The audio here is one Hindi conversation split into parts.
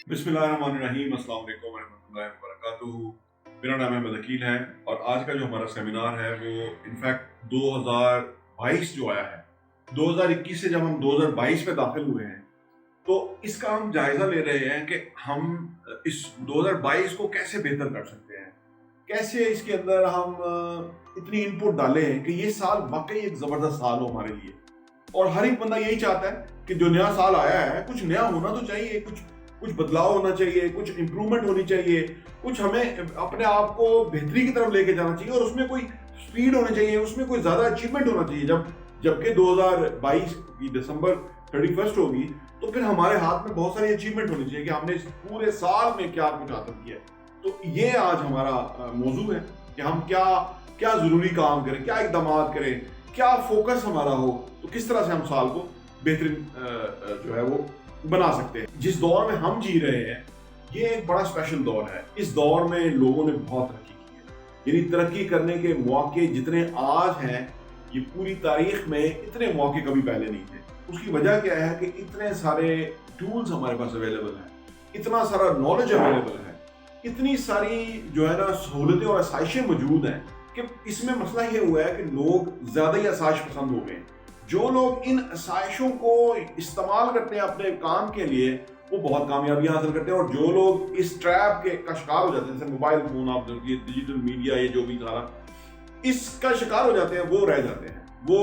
बिस्मिल्लाहिर्रहमानिर्रहीम, अस्सलाम वालेकुम रहमतुल्लाहि व बरकातुहू। मेरा नाम अहमद अकील है और आज का जो हमारा सेमिनार है वो इनफैक्ट 2022 जो आया है, 2021 से जब हम 2022 में दाखिल हुए हैं तो इसका हम जायजा ले रहे हैं कि हम इस 2022 को कैसे बेहतर कर सकते हैं, कैसे इसके अंदर हम इतनी इनपुट डालें कि ये साल वाकई एक जबरदस्त साल हो हमारे लिए। और हर एक बंदा यही चाहता है कि जो नया साल आया है कुछ नया होना तो चाहिए, कुछ कुछ बदलाव होना चाहिए, कुछ इंप्रूवमेंट होनी चाहिए, कुछ हमें अपने आप को बेहतरी की तरफ लेके जाना चाहिए और उसमें कोई स्पीड होनी चाहिए, उसमें कोई ज्यादा अचीवमेंट होना चाहिए। जबकि 2022 की दिसंबर 31 होगी तो फिर हमारे हाथ में बहुत सारी अचीवमेंट होनी चाहिए कि हमने इस पूरे साल में क्या कुछ हासिल किया है। तो ये आज हमारा मौजू है कि हम क्या क्या जरूरी काम करें, क्या इकदाम करें, क्या फोकस हमारा हो, तो किस तरह से हम साल को बेहतरीन जो है वो बना सकते हैं। जिस दौर में हम जी रहे हैं ये एक बड़ा स्पेशल दौर है। इस दौर में लोगों ने बहुत तरक्की की है, यानी तरक्की करने के मौके जितने आज हैं ये पूरी तारीख में इतने मौके कभी पहले नहीं थे। उसकी वजह क्या है कि इतने सारे टूल्स हमारे पास अवेलेबल हैं, इतना सारा नॉलेज अवेलेबल है, इतनी सारी जो है ना सहूलतें और आसाइशें मौजूद हैं कि इसमें मसला ये हुआ है कि लोग ज्यादा ही आसाइश पसंद हो गए। जो लोग इन आसाइशों को इस्तेमाल करते हैं अपने काम के लिए वो बहुत कामयाबियां हासिल करते हैं, और जो लोग इस ट्रैप के का शिकार हो जाते हैं, जैसे मोबाइल फोन, आप देखिए डिजिटल मीडिया, ये जो भी सारा इसका शिकार हो जाते हैं, वो रह जाते हैं, वो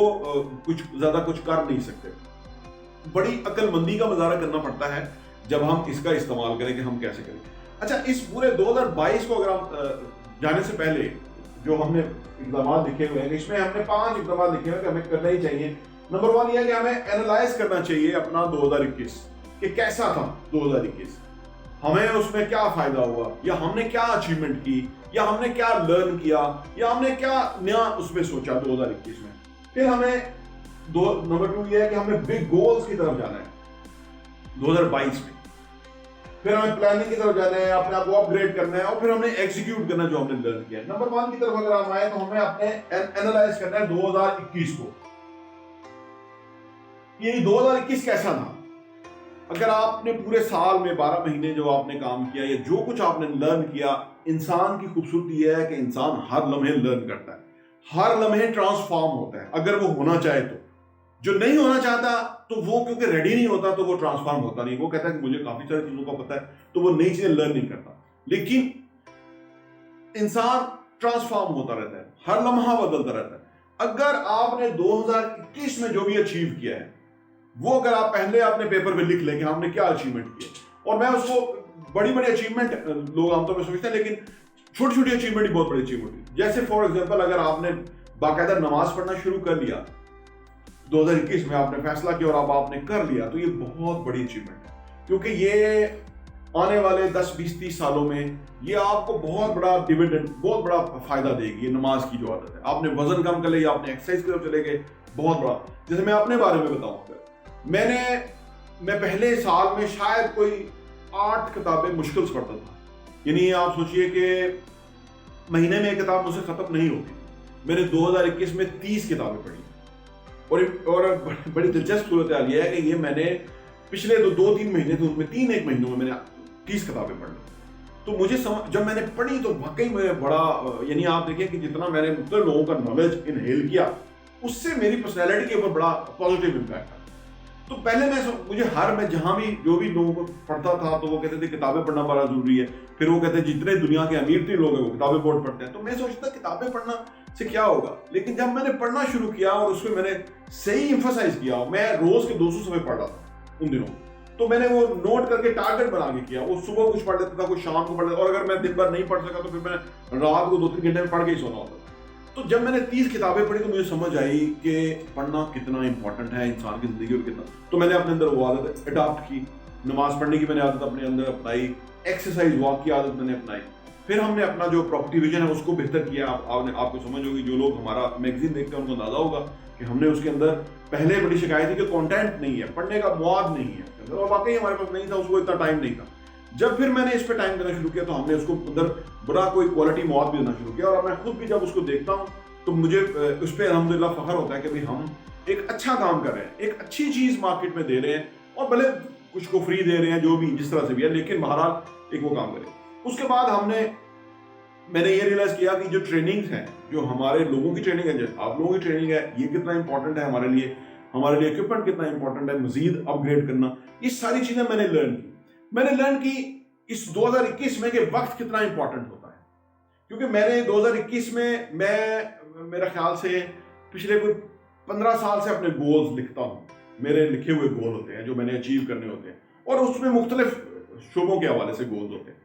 कुछ ज्यादा कुछ कर नहीं सकते। बड़ी अक्लमंदी का मुजाहरा करना पड़ता है जब हम इसका इस्तेमाल करें कि हम कैसे करें। अच्छा, इस पूरे 2022 को अगर हम जाने से पहले जो हमने इकदाम लिखे हुए हैं, इसमें हमने 5 इकदाम लिखे हुए कि हमें करना ही चाहिए। नंबर 1 यह है कि हमें एनालाइज करना चाहिए अपना 2021 कि कैसा था 2021, हमें उसमें क्या फायदा हुआ, या हमने क्या अचीवमेंट की, या हमने क्या लर्न किया, या हमने क्या नया उसमें सोचा 2021 में। फिर हमें नंबर 2 यह है कि हमें बिग गोल्स की तरफ जाना है 2022 में। फिर हमें प्लानिंग की तरफ जाना है, अपने आप को अपग्रेड करना है, और फिर हमने एग्जीक्यूट करना जो हमने लर्न किया है। नंबर 1 की तरफ अगर हम आए तो हमें अपने एनालाइज करना है 2021 को, ये 2021 कैसा था। अगर आपने पूरे साल में 12 महीने जो आपने काम किया या जो कुछ आपने लर्न किया, इंसान की खूबसूरती यह है कि इंसान हर लम्हे लर्न करता है, हर लम्हे ट्रांसफॉर्म होता है अगर वो होना चाहे तो। जो नहीं होना चाहता तो वो क्योंकि रेडी नहीं होता तो वो ट्रांसफॉर्म होता नहीं, वो कहता है कि मुझे काफी सारी चीजों का पता है, तो वो नई चीजें लर्न नहीं करता। लेकिन इंसान ट्रांसफॉर्म होता रहता है, हर लम्हा बदलता रहता है। अगर आपने 2021 में जो भी अचीव किया है वो अगर आप पहले अपने पेपर पे लिख लें कि हमने क्या अचीवमेंट किया, और मैं उसको बड़ी बड़ी अचीवमेंट लोग आमतौर पर सोचते हैं, लेकिन छोटी छोटी अचीवमेंट ही बहुत बड़ी अचीवमेंट है। जैसे फॉर एग्जांपल अगर आपने बाकायदा नमाज पढ़ना शुरू कर लिया 2021 में, आपने फैसला किया और अब आपने कर लिया, तो ये बहुत बड़ी अचीवमेंट है, क्योंकि ये आने वाले 10 20 30 सालों में ये आपको बहुत बड़ा डिविडेंड, बहुत बड़ा फायदा देगी। ये नमाज की जो आदत है, आपने वजन कम कर लिया, आपने एक्सरसाइज की तरफ चले गए, बहुत बड़ा। जैसे मैं अपने बारे में बताऊं, मैं पहले साल में शायद कोई 8 किताबें मुश्किल से पढ़ता था, यानी आप सोचिए कि महीने में एक किताब मुझसे खत्म नहीं होती। मैंने 2021 में 30 किताबें पढ़ी, और बड़ी दिलचस्प सूरत हाल यह है कि ये मैंने पिछले 2-3 महीने थे, उसमें 3-1 महीनों में मैंने 30 किताबें पढ़ ली। तो मुझे जब मैंने पढ़ी तो वाकई में बड़ा, यानी आप देखिए कि जितना मैंने मुख्तलिफ लोगों का नॉलेज इनहेल किया उससे मेरी पर्सनैलिटी के ऊपर बड़ा पॉजिटिव इम्पैक्ट था। तो पहले मैं जहां भी जो भी लोगों को पढ़ता था तो वो कहते थे किताबें पढ़ना बड़ा जरूरी है। फिर वो कहते हैं जितने दुनिया के अमीर थे लोग हैं वो किताबें बहुत पढ़ते हैं। तो मैं सोचता किताबें पढ़ना से क्या होगा, लेकिन जब मैंने पढ़ना शुरू किया और उसमें मैंने सही इंफोसाइज किया, मैं रोज के 200 सफ़े पढ़ रहा था उन दिनों, तो मैंने वो नोट करके टारगेट बना के किया। वो सुबह कुछ पढ़ लेता था, कुछ शाम को पढ़ लेता, और अगर मैं दिन भर नहीं पढ़ सका तो फिर मैं रात को 2-3 घंटे में पढ़ के ही सोना होता था। तो जब मैंने 30 किताबें पढ़ी तो मुझे समझ आई कि पढ़ना कितना इंपॉर्टेंट है इंसान की जिंदगी और कितना। तो मैंने अपने अंदर वो आदत अडॉप्ट की, नमाज पढ़ने की मैंने आदत अपने अंदर अपनाई, एक्सरसाइज वॉक की आदत मैंने अपनाई। फिर हमने अपना जो प्रॉपर्टी विजन है उसको बेहतर किया। आपको समझ होगी, जो लोग हमारा मैगजीन देखते हैं उनको अंदाजा होगा कि हमने उसके अंदर पहले बड़ी शिकायत थी कि कंटेंट नहीं है, पढ़ने का मौद नहीं है, और वाकई हमारे पास नहीं था, उसको इतना टाइम नहीं था। जब फिर मैंने इस पे टाइम देना शुरू किया तो हमने उसको अंदर बड़ा कोई क्वालिटी मौत भी देना शुरू किया। और मैं खुद भी जब उसको देखता हूँ तो मुझे उस पर अल्हम्दुलिल्लाह फख्र होता है कि भाई हम एक अच्छा काम कर रहे हैं, एक अच्छी चीज मार्केट में दे रहे हैं। और भले कुछ को फ्री दे रहे हैं, जो भी जिस तरह से भी है, लेकिन बहरहाल एक वो काम करें। उसके बाद मैंने ये रियलाइज किया कि जो ट्रेनिंग्स हैं, जो हमारे लोगों की ट्रेनिंग है, जैसे आप लोगों की ट्रेनिंग है, ये कितना इंपॉर्टेंट है हमारे लिए इक्विपमेंट कितना इंपॉर्टेंट है, मजीद अपग्रेड करना, ये सारी चीजें मैंने लर्न की इस 2021 में कि वक्त कितना इंपॉर्टेंट होता है। क्योंकि मैंने 2021 में मेरा ख्याल से पिछले कोई 15 साल से अपने गोल्स लिखता हूँ। मेरे लिखे हुए गोल होते हैं जो मैंने अचीव करने होते हैं, और उसमें मुख्तलिफ शुबों के हवाले से गोल्स होते हैं।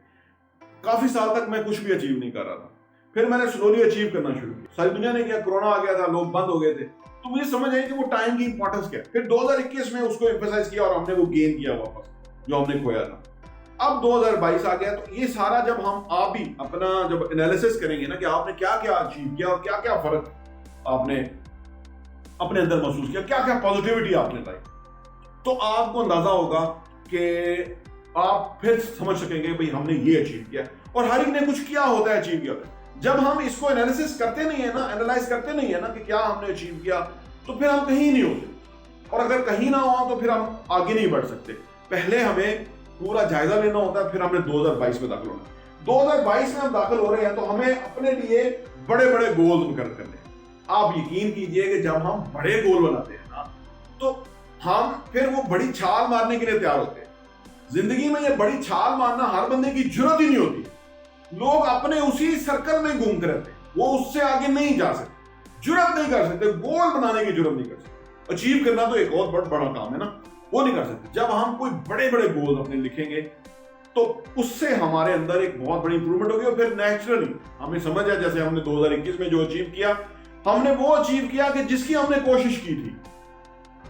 काफी साल तक मैं कुछ भी अचीव नहीं कर रहा था, फिर मैंने स्लोली अचीव करना शुरू किया। सारी दुनिया ने किया, कोरोना आ गया था, लोग बंद हो गए थे, तो मुझे समझ आई कि वो टाइम की इंपॉर्टेंस क्या है। फिर 2021 में उसको एम्फसाइज किया और हमने वो गेन किया वापस जो हमने खोया था। अब 2022 आ गया, तो ये सारा जब आप भी अपना जब एनालिसिस करेंगे ना कि आपने क्या क्या अचीव किया और क्या क्या फर्क आपने अपने अंदर महसूस किया, क्या क्या पॉजिटिविटी आपने लाई, तो आपको अंदाजा होगा कि आप फिर समझ सकेंगे भाई हमने ये अचीव किया। और हर एक ने कुछ किया होता है, अचीव किया होता है। जब हम इसको एनालिसिस करते नहीं है ना, एनालाइज करते नहीं है ना कि क्या हमने अचीव किया, तो फिर हम कहीं नहीं होते, और अगर कहीं ना हो तो फिर हम आगे नहीं बढ़ सकते। पहले हमें पूरा जायजा लेना होता है, फिर हमने 2022 में दाखिल होना है। 2022 में हम दाखिल हो रहे हैं तो हमें अपने लिए बड़े बड़े गोल मुकर्रर करने हैं। आप यकीन कीजिए कि जब हम बड़े गोल बनाते हैं ना, तो हम फिर वो बड़ी छाल मारने के लिए तैयार होते हैं। जिंदगी में ये बड़ी छाल मारना हर बंदे की जरूरत ही नहीं होती। लोग अपने उसी सर्कल में घूमते रहते हैं, वो उससे आगे नहीं जा सकते, जरूरत नहीं कर सकते, गोल बनाने की जरूरत नहीं कर सकते। अचीव करना तो एक और बड़ा काम है ना, वो नहीं कर सकते। जब हम कोई बड़े बड़े गोल अपने लिखेंगे तो उससे हमारे अंदर एक बहुत बड़ी इंप्रूवमेंट होगी, और फिर नेचुरली हमें समझ आया, जैसे हमने 2021 में जो अचीव किया, हमने वो अचीव किया कि जिसकी हमने कोशिश की थी।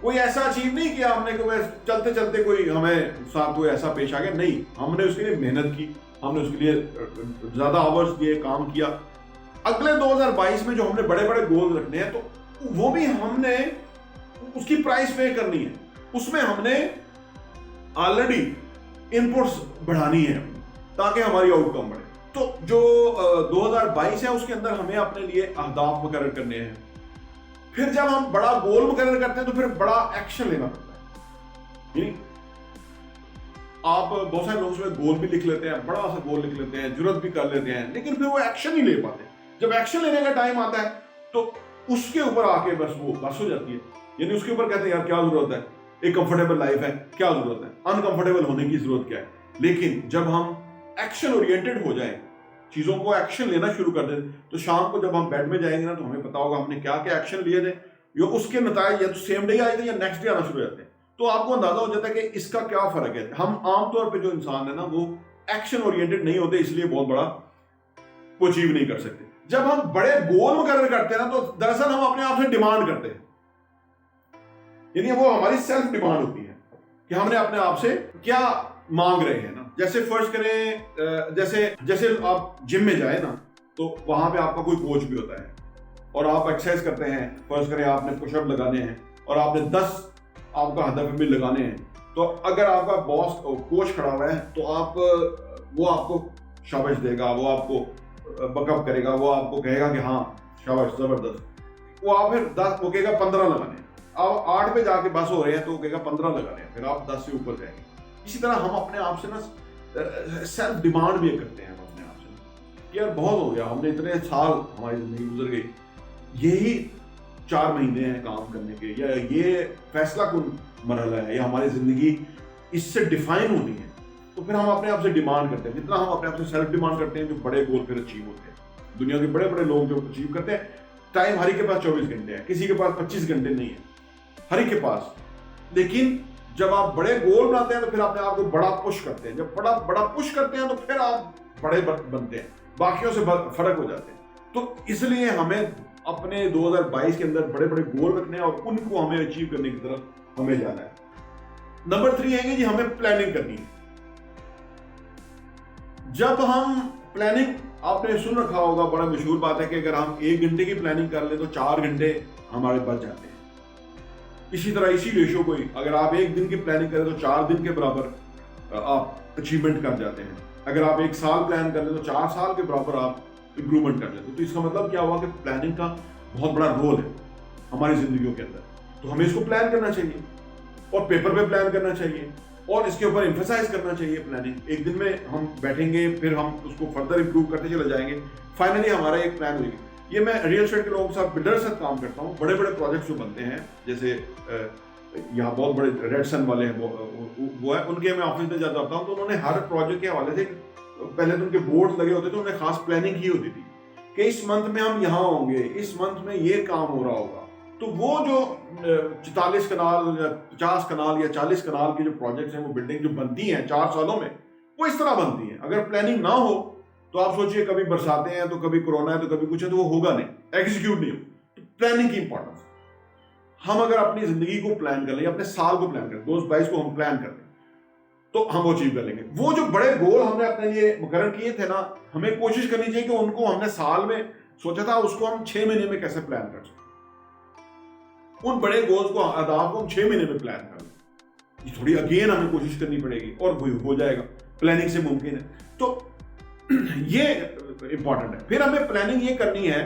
कोई ऐसा अचीव नहीं किया हमने कि चलते चलते कोई हमें साथ कोई ऐसा पेश आ गया, नहीं, हमने उसके लिए मेहनत की, हमने उसके लिए ज्यादा आवर्स दिए, काम किया। अगले 2022 में जो हमने बड़े बड़े गोल रखने हैं, तो वो भी हमने उसकी प्राइस पे करनी है। उसमें हमने ऑलरेडी इनपुट्स बढ़ानी है ताकि हमारी आउटकम बढ़े। तो जो 2022 है उसके अंदर हमें अपने लिए अहदाफ मुकर्रर करने हैं। फिर जब हम बड़ा गोल मुकर्रर करते हैं तो फिर बड़ा एक्शन लेना पड़ता है। आप बहुत सारे लोग उसमें गोल भी लिख लेते हैं, बड़ा सा गोल लिख लेते हैं, जरूरत भी कर लेते हैं, लेकिन फिर वो एक्शन नहीं ले पाते। जब एक्शन लेने का टाइम आता है तो उसके ऊपर आके बस वो बस हो जाती है। यानी उसके ऊपर कहते हैं यार क्या जरूरत है, एक कंफर्टेबल लाइफ है, क्या जरूरत है, अनकंफर्टेबल होने की जरूरत क्या है। लेकिन जब हम एक्शन ओरिएंटेड हो जाए, चीजों को एक्शन लेना शुरू कर दें, तो शाम को जब हम बेड में जाएंगे ना, तो हमें पता होगा हमने क्या क्या एक्शन लिए थे, या उसके नतीजे या तो सेम डे आए थे या नेक्स्ट डे आना शुरू हो जाते हैं। तो आपको अंदाजा हो जाता है कि इसका क्या फर्क है। हम आमतौर पे जो इंसान है ना, वो एक्शन ओरिएंटेड नहीं होते, इसलिए बहुत बड़ा को अचीव नहीं कर सकते। जब हम बड़े गोल मुकर्रर करते हैं ना, तो दरअसल हम अपने आप से डिमांड करते हैं, यानी वो हमारी सेल्फ डिमांड होती है कि हमने अपने आप से क्या मांग रहे हैं ना। जैसे फर्ज करें, जैसे आप जिम में जाए ना, तो वहां पे आपका कोई कोच भी होता है और आप एक्सरसाइज करते हैं। फर्ज करें आपने पुशअप लगाने हैं और आपने 10 आपका हदफ भी लगाने हैं, तो अगर आपका बॉस कोच खड़ा हुआ है तो वो आपको शाबाश देगा, वो आपको बकअप करेगा, वो आपको कहेगा कि हाँ शाबाश जबरदस्त। वो आप फिर 10, वो कहेगा 15 लगाने हैं। अब 8 पे जाके बस हो रहे हैं तो वो कहेगा 15 लगाने हैं, फिर आप 10 से ऊपर जाएंगे। इसी तरह हम अपने आप से ना सेल्फ डिमांड भी करते हैं अपने आप से कि यार बहुत हो गया, हमने इतने साल हमारी जिंदगी गुजर गई, यही 4 महीने हैं काम करने के, या ये फैसला कुन मरहला है, या हमारी जिंदगी इससे डिफाइन होनी है। तो फिर हम अपने आप से डिमांड करते हैं। जितना हम अपने आप से सेल्फ डिमांड करते हैं, जो बड़े गोल फिर अचीव होते हैं। दुनिया के बड़े बड़े लोग जो अचीव करते हैं, टाइम हर एक के पास 24 घंटे है, किसी के पास 25 घंटे नहीं है, हर एक के पास। लेकिन जब आप बड़े गोल बनाते हैं तो फिर अपने आप को बड़ा पुश करते हैं। जब बड़ा पुश करते हैं तो फिर आप बड़े बनते हैं, बाकियों से फर्क हो जाते हैं। तो इसलिए हमें अपने 2022 के अंदर बड़े बड़े गोल रखने हैं और उनको हमें अचीव करने की तरफ हमें जाना है। नंबर 3 है कि जी हमें प्लानिंग करनी है। जब हम प्लानिंग, आपने सुन रखा होगा, बड़ा मशहूर बात है कि अगर हम 1 घंटे की प्लानिंग कर ले तो 4 घंटे हमारे बच जाते हैं। इसी तरह इसी रेशो को अगर आप 1 दिन की प्लानिंग करें तो 4 दिन के बराबर आप अचीवमेंट कर जाते हैं। अगर आप 1 साल प्लान कर लें तो 4 साल के बराबर आप इंप्रूवमेंट कर लेते हैं। तो इसका मतलब क्या हुआ कि प्लानिंग का बहुत बड़ा रोल है हमारी जिंदगियों के अंदर। तो हमें इसको प्लान करना चाहिए और पेपर पे प्लान करना चाहिए। और इसके ऊपर एम्फेसाइज करना चाहिए प्लानिंग। एक दिन में हम बैठेंगे, फिर हम उसको फर्दर इंप्रूव करते चले जाएंगे, फाइनली हमारा एक प्लान होगी। ये मैं रियल एस्टेट के लोगों के साथ, बिल्डर से काम करता हूँ। बड़े बड़े प्रोजेक्ट्स जो बनते हैं, जैसे यहाँ बहुत बड़े रेडसन वाले हैं, वो है, उनके मैं ऑफिस में जाता हूँ, तो उन्होंने हर प्रोजेक्ट के हवाले से पहले तो उनके बोर्ड लगे होते थे, उन्होंने खास प्लानिंग की होती थी कि इस मंथ में हम यहाँ होंगे, इस मंथ में ये काम हो रहा होगा। तो वो जो 44 कनाल या 50 कनाल या 40 कनाल के जो प्रोजेक्ट्स हैं, वो बिल्डिंग जो बनती हैं 4 सालों में, वो इस तरह बनती हैं। अगर प्लानिंग ना हो तो आप सोचिए, कभी बरसातें हैं, तो कभी कोरोना है, तो कभी कुछ है, तो वो होगा नहीं, एग्जीक्यूट नहीं हो। तो प्लानिंग की इंपॉर्टेंस, हम अगर अपनी जिंदगी को प्लान कर लें, अपने साल को प्लान करें, 2022 को हम प्लान कर लें, तो हम वो अचीव कर लेंगे। वो जो बड़े गोल हमने अपने लिए मुकर्रर किए थे ना, हमें कोशिश करनी चाहिए कि उनको हमने साल में सोचा था, उसको हम 6 महीने में कैसे प्लान कर सकते। उन बड़े गोल्स को, अहदाफ को हम 6 महीने में प्लान कर लें। ये थोड़ी अगेन हमें कोशिश करनी पड़ेगी, और वो हो जाएगा, प्लानिंग से मुमकिन है। तो ये इंपॉर्टेंट है। फिर हमें प्लानिंग ये करनी है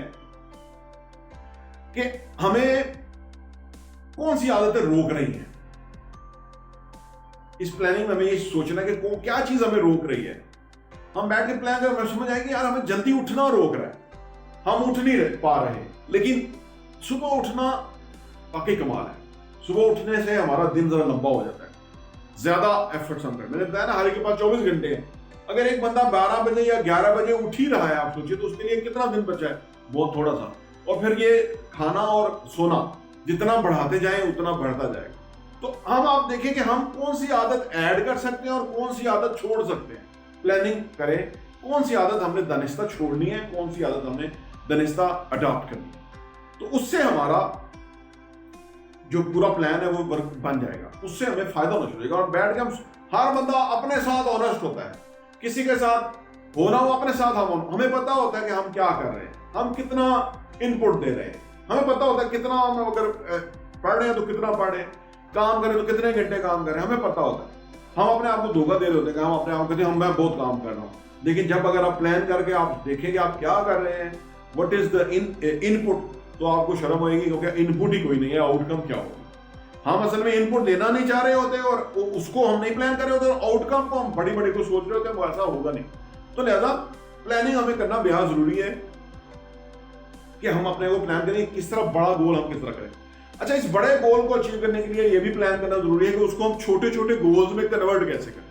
कि हमें कौन सी आदतें रोक रही हैं। इस प्लानिंग में हमें ये सोचना कि क्या चीज हमें रोक रही है। हम बैठ के प्लान करें, समझ आएगी यार हमें जल्दी उठना रोक रहा है, हम उठ नहीं पा रहे। लेकिन सुबह उठना वाकई कमाल है। सुबह उठने से हमारा दिन जरा लंबा हो जाता है, ज्यादा एफर्ट्स हम करते हैं। मैंने बताया ना, हर एक के पास 24 घंटे हैं। अगर एक बंदा 12 बजे या 11 बजे उठ ही रहा है, आप सोचिए, तो उसके लिए कितना दिन बचा है, बहुत थोड़ा सा। और फिर ये खाना और सोना जितना बढ़ाते जाएं उतना बढ़ता जाएगा। तो हम आप देखें कि हम कौन सी आदत ऐड कर सकते हैं और कौन सी आदत छोड़ सकते हैं। प्लानिंग करें, कौन सी आदत हमने दानिस्ता छोड़नी है, कौन सी आदत हमने दानिस्ता अडॉप्ट करनी है। तो उससे हमारा जो पूरा प्लान है वो बन जाएगा, उससे हमें फायदा होना चाहिए। और बैठ के हम, हर बंदा अपने साथ ऑनेस्ट होता है, किसी के साथ होना हो अपने साथ, हमें पता होता है कि हम क्या कर रहे हैं, हम कितना इनपुट दे रहे हैं, हमें पता होता है कितना हम अगर पढ़ रहे हैं तो कितना पढ़ रहे हैं, काम करें तो कितने घंटे काम करें, हमें पता होता है। हम अपने आप को धोखा दे रहे होते हैं कि हम अपने आप को कहते हैं मैं बहुत काम कर रहा हूँ। लेकिन जब अगर आप प्लान करके आप देखेंगे आप क्या कर रहे हैं, व्हाट इज द इनपुट, तो आपको शर्म होगी, क्योंकि इनपुट ही कोई नहीं है, आउटकम क्या होगी। हम असल में इनपुट लेना नहीं चाह रहे होते और उसको हम नहीं प्लान कर रहे होते, और आउटकम को हम बड़ी बड़ी को सोच रहे होते हैं, वो ऐसा होगा नहीं। तो लिहाजा प्लानिंग हमें करना बेहद जरूरी है कि हम अपने को प्लान करें, किस तरह बड़ा गोल हम किस तरह करें। अच्छा, इस बड़े गोल को अचीव करने के लिए ये भी प्लान करना जरूरी है कि उसको हम छोटे छोटे गोल्स में कन्वर्ट कैसे करें,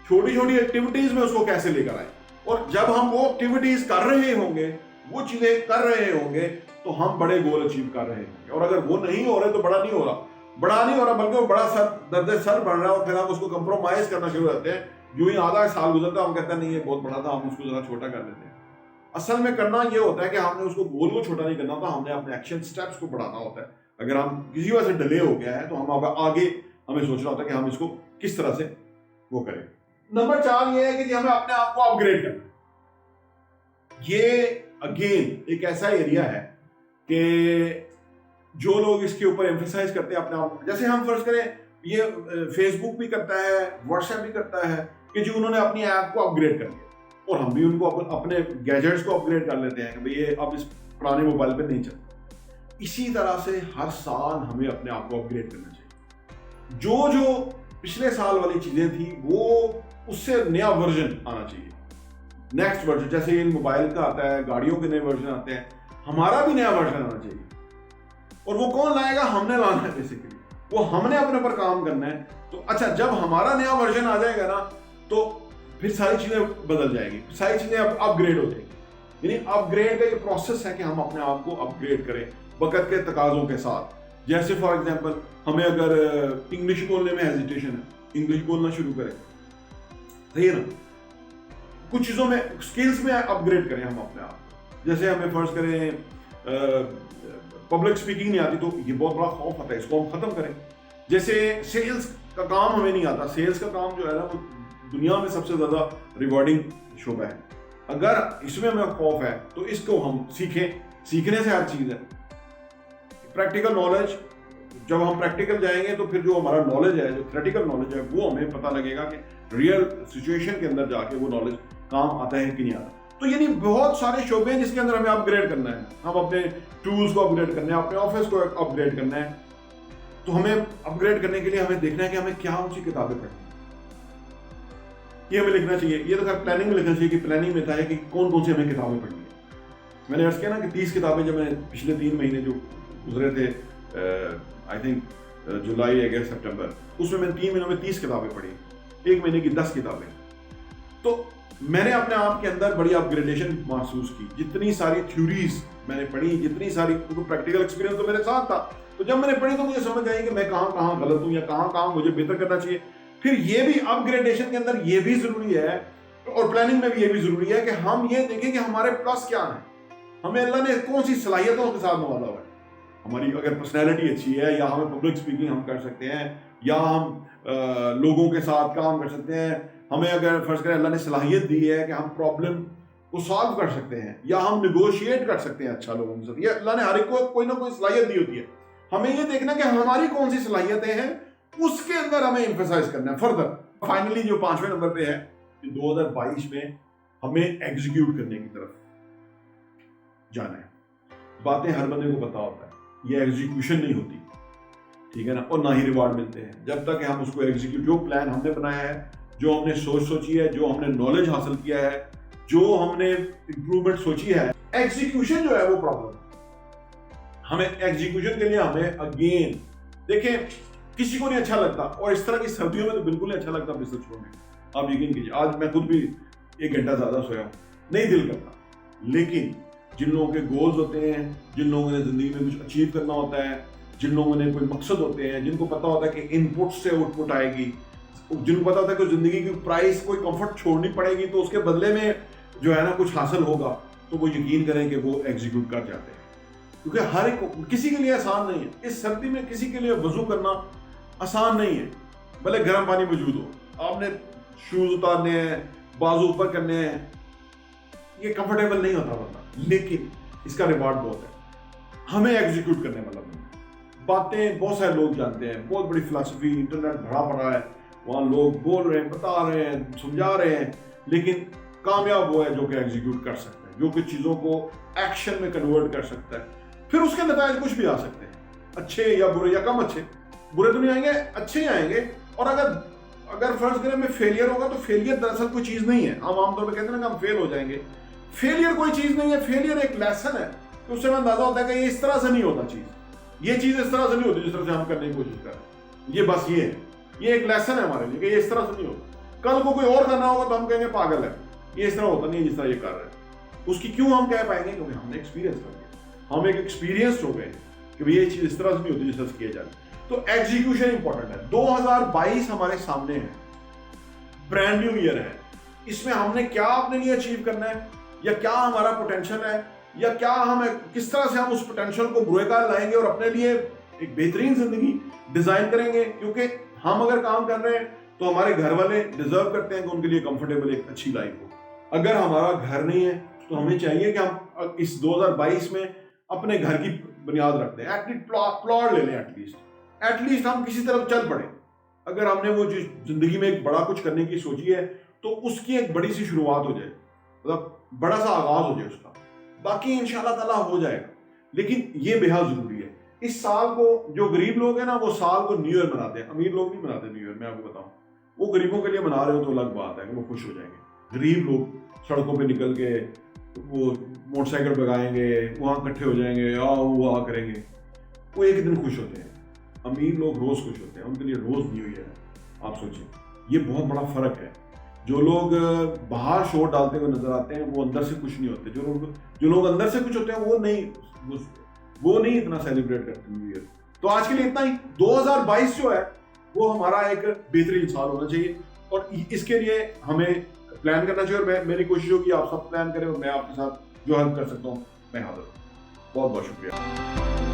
छोटी छोटी एक्टिविटीज में उसको कैसे लेकर आए। और जब हम वो एक्टिविटीज कर रहे होंगे, वो चीजें कर रहे होंगे, तो हम बड़े गोल अचीव कर रहे होंगे। और अगर वो नहीं हो रहे तो बड़ा नहीं हो रहा, बल्कि वो बड़ा दर्द सर बढ़ रहा है, और फिर हम उसको कंप्रोमाइज करना शुरू करते हैं। यूं ही आधा साल गुजरता है, हम कहते हैं नहीं ये बहुत बड़ा था, हम उसको जरा छोटा कर लेते हैं। असल में करना ये होता है कि हमने उसको गोल को छोटा नहीं करना होता, हमने अपने एक्शन स्टेप्स को बढ़ाना होता है। अगर हम किसी वजह से डिले हो गया है तो हम आगे हमें सोचना होता है कि हम इसको किस तरह से वो करें। नंबर 4 ये है कि हमें अपने आप को अपग्रेड करना है। ये अगेन एक ऐसा एरिया है कि जो लोग इसके ऊपर एम्फेसाइज करते हैं अपने आप, जैसे हम फर्ज करें, ये फेसबुक भी करता है, व्हाट्सएप भी करता है कि जो उन्होंने अपनी ऐप को अपग्रेड कर लिया, और हम भी उनको अपने गैजेट्स को अपग्रेड कर लेते हैं कि भाई ये अब इस पुराने मोबाइल पे नहीं चलता। इसी तरह से हर साल हमें अपने आप को अपग्रेड करना चाहिए। जो पिछले साल वाली चीजें थी वो उससे नया वर्जन आना चाहिए, नेक्स्ट वर्जन। जैसे इन मोबाइल का आता है, गाड़ियों के नए वर्जन आते हैं, हमारा भी नया वर्जन आना चाहिए। और वो कौन लाएगा? हमने लाना है बेसिकली, वो हमने अपने पर काम करना है। तो अच्छा, जब हमारा नया वर्जन आ जाएगा ना, तो फिर सारी चीजें बदल जाएगी, सारी चीजें अपग्रेड हो जाएगी। यानी अपग्रेड का ये प्रोसेस है कि हम अपने आप को अपग्रेड करें वक्त के तकाजों के साथ। जैसे फॉर एग्जांपल, हमें अगर इंग्लिश बोलने में हेजिटेशन है, इंग्लिश बोलना शुरू करें, सही है ना। कुछ चीजों में, स्किल्स में अपग्रेड करें हम अपने आप। जैसे हमें फर्ज करें पब्लिक स्पीकिंग नहीं आती, तो ये बहुत बड़ा खौफ आता है, इसको हम खत्म करें। जैसे सेल्स का काम हमें नहीं आता, सेल्स का काम जो है ना वो दुनिया में सबसे ज्यादा रिवॉर्डिंग शोबा है। अगर इसमें हमें खौफ है तो इसको हम सीखें, सीखने से हर चीज है। प्रैक्टिकल नॉलेज, जब हम प्रैक्टिकल जाएंगे तो फिर जो हमारा नॉलेज है, जो थ्योरेटिकल नॉलेज है, वो हमें पता लगेगा कि रियल सिचुएशन के अंदर जाके वो नॉलेज काम आता है कि नहीं आता। तो यानी बहुत सारे शोबे हैं जिसके अंदर हमें अपग्रेड करना है। हम अपने टूल्स को अपग्रेड करना है, अपने ऑफिस को अपग्रेड करना है। तो हमें अपग्रेड करने के लिए हमें देखना है कि हमें क्या ऊंची किताबें पढ़नी है, ये हमें लिखना चाहिए। ये तो खैर प्लानिंग में लिखना चाहिए कि प्लानिंग में था है कि कौन कौन सी हमें किताबें पढ़नी है। मैंने अर्ज किया ना कि 30 किताबें जब मैंने पिछले 3 महीने जो गुजरे थे, आई थिंक जुलाई, अगस्त, सितंबर, उसमें मैंने 3 महीनों में 30 किताबें पढ़ी, 1 महीने की 10 किताबें। तो मैंने अपने आप के अंदर बड़ी अपग्रेडेशन महसूस की। जितनी सारी थ्योरीज मैंने पढ़ी, जितनी सारी प्रैक्टिकल एक्सपीरियंस तो मेरे साथ था, तो जब मैंने पढ़ी तो मुझे समझ आई कि मैं कहाँ कहाँ गलत हूँ या कहाँ कहाँ मुझे बेहतर करना चाहिए। फिर ये भी अपग्रेडेशन के अंदर ये भी जरूरी है और प्लानिंग में भी ये भी जरूरी है कि हम ये देखें कि हमारे प्लस क्या है, हमें अल्लाह ने कौन सी सलाहियतों के साथ नवाजा हुआ है। हमारी अगर पर्सनैलिटी अच्छी है, या हमें पब्लिक स्पीकिंग हम कर सकते हैं, या हम लोगों के साथ काम कर सकते हैं, हमें अगर फर्ज करें अल्लाह ने सलाहियत दी है कि हम प्रॉब्लम को सॉल्व कर सकते हैं या हम निगोशिएट कर सकते हैं अच्छा लोगों के साथ, ये अल्लाह ने हर एक को कोई ना कोई सलाहियत दी होती है। हमें ये देखना कि हमारी कौन सी सलाहियतें हैं, उसके अंदर हमें एम्फेसाइज करना है फर्दर। फाइनली जो 5वें नंबर पे है कि 2022 में हमें एग्जीक्यूट करने की तरफ जाना है। बातें हर बंदे को पता होता है, ये एग्जीक्यूशन नहीं होती, ठीक है ना, और ना ही रिवार्ड मिलते हैं जब तक हम उसको एग्जीक्यूट, जो प्लान हमने बनाया है, जो हमने सोची है, जो हमने नॉलेज हासिल किया है, जो हमने इंप्रूवमेंट सोची है, एग्जीक्यूशन जो है वो प्रॉब्लम है। हमें एग्जीक्यूशन के लिए हमें अगेन देखें, किसी को नहीं अच्छा लगता, और इस तरह की सर्दियों में तो बिल्कुल नहीं अच्छा लगता बिजनेस छोड़ने। आप यकीन कीजिए, आज मैं खुद भी 1 घंटा ज्यादा सोया हूं, नहीं दिल करता। लेकिन जिन लोगों के गोल्स होते हैं, जिन लोगों ने जिंदगी में कुछ अचीव करना होता है, जिन लोगों ने कोई मकसद होते हैं, जिनको पता होता है कि इनपुट से आउटपुट आएगी, जिनको पता होता है कि जिंदगी की प्राइस कोई कंफर्ट छोड़नी पड़ेगी तो उसके बदले में जो है ना कुछ हासिल होगा, तो वो यकीन करें कि वो एग्जीक्यूट कर जाते हैं। क्योंकि हर एक, किसी के लिए आसान नहीं है। इस सर्दी में किसी के लिए वजू करना आसान नहीं है, भले गर्म पानी मौजूद हो, आपने शूज उतारने हैं, बाजू ऊपर करने हैं, ये कंफर्टेबल नहीं होता बंदा, लेकिन इसका रिवार्ड बहुत है। हमें एग्जीक्यूट करने वाला बंदा, बातें बहुत सारे लोग जानते हैं, बहुत बड़ी फिलॉसफी इंटरनेट भरा पड़ा है, वहां लोग बोल रहे हैं, बता रहे हैं, समझा रहे हैं, लेकिन कामयाब वो है जो कि एग्जीक्यूट कर सकता है, जो कि चीजों को एक्शन में कन्वर्ट कर सकता है। फिर उसके नतीजे कुछ भी आ सकते हैं, अच्छे या बुरे या कम अच्छे, बुरे तो नहीं आएंगे, अच्छे ही आएंगे। और अगर फर्ज करें में फेलियर होगा, तो फेलियर दरअसल कोई चीज नहीं है। हम आमतौर पर कहते हैं ना कि हम फेल हो जाएंगे, फेलियर कोई चीज नहीं है, फेलियर एक लेसन है। तो उससे हमें अंदाजा होता है कि ये इस तरह से नहीं होता, ये चीज इस तरह से नहीं होती जिस तरह से हम करने की कोशिश कर रहे हैं। ये बस ये एक लेसन है हमारे लिए कि ये इस तरह से नहीं होता। कल को कोई और करना होगा तो हम कहेंगे पागल है, ये इस तरह होता नहीं है जिस तरह ये कर रहे हैं। उसकी क्यों हम कह पाएंगे? क्योंकि हमने एक्सपीरियंस कर लिया, हम एक एक्सपीरियंस हो गए कि ये चीज इस तरह से नहीं होती जिस तरह से किया जाए। तो एग्जीक्यूशन इंपॉर्टेंट है। 2022 हमारे सामने है, ब्रांड न्यू ईयर है, इसमें हमने क्या अपने लिए अचीव करना है, या क्या हमारा पोटेंशियल है, या क्या हम किस तरह से हम उस पोटेंशियल को बुरेकार लाएंगे और अपने लिए एक बेहतरीन जिंदगी डिजाइन करेंगे। क्योंकि हम अगर काम कर रहे हैं तो हमारे घर वाले डिजर्व करते हैं कि उनके लिए कंफर्टेबल एक अच्छी लाइफ हो। अगर हमारा घर नहीं है तो हमें चाहिए कि हम इस 2022 में अपने घर की बुनियाद रखते हैं, एटलीस्ट प्लॉट ले लें, एटलीस्ट हम किसी तरफ चल पड़े। अगर हमने वो जो जिंदगी में एक बड़ा कुछ करने की सोची है तो उसकी एक बड़ी सी शुरुआत हो जाए, मतलब बड़ा सा आगाज हो जाए उसका, बाकी इंशाल्लाह ताला हो जाएगा। लेकिन ये बेहद जरूरी है। इस साल को जो गरीब लोग हैं ना, वो साल को न्यू ईयर मनाते हैं, अमीर लोग नहीं मनाते न्यू ईयर। मैं आपको बताऊं, वो गरीबों के लिए मना रहे हो तो अलग बात है कि वो खुश हो जाएंगे। गरीब लोग सड़कों पे निकल के वो मोटरसाइकिल भगाएंगे, वहां इकट्ठे हो जाएंगे, आओ करेंगे, वो एक दिन खुश होते हैं। अमीर लोग रोज खुश होते हैं, उनके लिए रोज न्यू ईयर है। आप सोचिए, ये बहुत बड़ा फर्क है। जो लोग बाहर शोर डालते हुए नजर आते हैं वो अंदर से कुछ नहीं होते। जो लोग अंदर से कुछ होते हैं वो नहीं इतना सेलिब्रेट करते न्यू ईयर। तो आज के लिए इतना ही। 2022 जो है वो हमारा एक बेहतरीन साल होना चाहिए, और इसके लिए हमें प्लान करना चाहिए। और मेरी कोशिश होगी आप सब प्लान करें, और मैं आपके साथ जो हेल्प कर सकता हूँ मैं हाजिर हूँ। बहुत बहुत शुक्रिया।